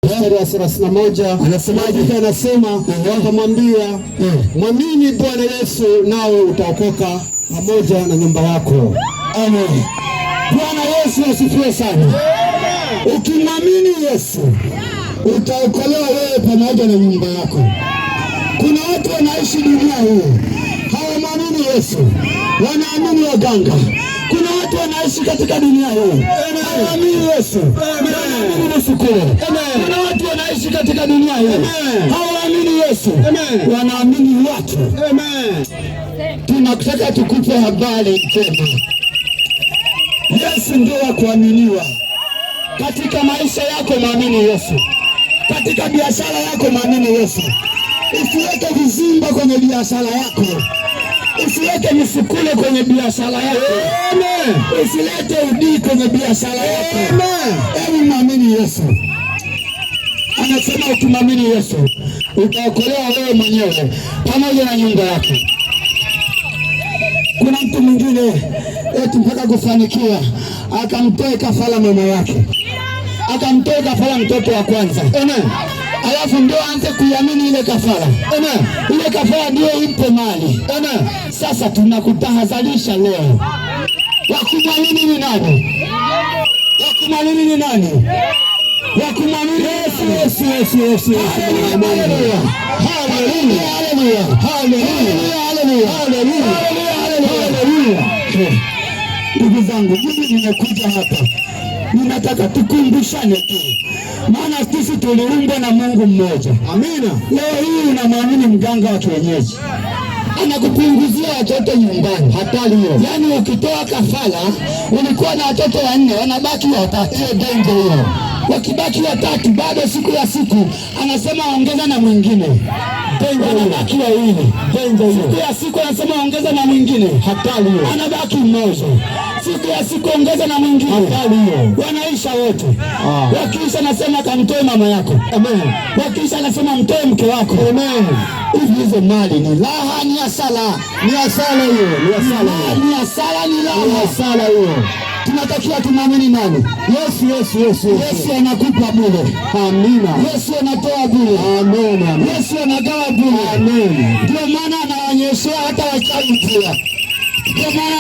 mstari wa 31 anasemaje? Anasema wakamwambia, mwamini Bwana Yesu nawe utaokoka pamoja na nyumba yako. Amen. Bwana Yesu asifiwe sana. Ukimwamini Yesu utaokolewa wewe pamoja na nyumba yako. Kuna watu wanaishi dunia hii hawamwamini Yesu, wanaamini waganga. Kuna watu wanaishi katika dunia hii hawaamini Yesu, wanaamini misukule. Kuna watu wanaishi katika dunia hii hawaamini Yesu, wanaamini watu. Tunataka tukupe habari njema. Yesu ndio wa kuaminiwa. Katika maisha yako mwamini Yesu. Katika biashara yako mwamini Yesu. Usiweke vizimba kwenye biashara yako. Usiweke misukule kwenye biashara yako. Usilete udii kwenye biashara yako. Hebu mwamini Yesu. Anasema ukimwamini Yesu utaokolewa wewe mwenyewe pamoja na nyumba yako. Kuna mtu mwingine eti mpaka kufanikiwa akamtoa kafara mama yake, akamtoa kafara mtoto wa kwanza. Alafu ndio aanze kuiamini ile kafara. Ile kafara ndio impe mali. Sasa tunakutahadharisha leo. Wakumwamini ni nani? Wakumwamini ni nani? Wakumwamini Yesu. Haleluya. Haleluya. Haleluya. Haleluya. Ndugu zangu, mimi nimekuja hapa, ninataka tukumbushane tu, maana sisi tuliumbwa na Mungu mmoja. Amina. Leo hii unamwamini mganga wa kienyeji, anakupunguzia watoto nyumbani. Hatari hiyo. Yaani ukitoa kafara ulikuwa na watoto 4, wanabaki watatu. Hiyo dengo hiyo. Wakibaki watatu bado siku ya siku anasema ongeza na mwingine. Wanabaki 2. Siku ya siku anasema ongeza na mwingine. Hatari hiyo. Anabaki mmoja. Siku ya siku ongeza na mwingine. Hatari hiyo. Wanaisha wote. Wakiisha anasema kamtoe mama yako. Amen. Wakiisha anasema mtoe mke wako. Amen. Hizo mali ni raha, ni hasara. Ni hasara hiyo. Ni hasara. Ni hasara, ni raha. Ni hasara hiyo. Tunatakiwa tumwamini nani? Yesu. Yesu anakupa bure. Amina. Yesu anatoa bure. Amen. Yesu anagawa bure. Amen. Ndio maana anaonyeshea hata wachawi pia. Ndio maana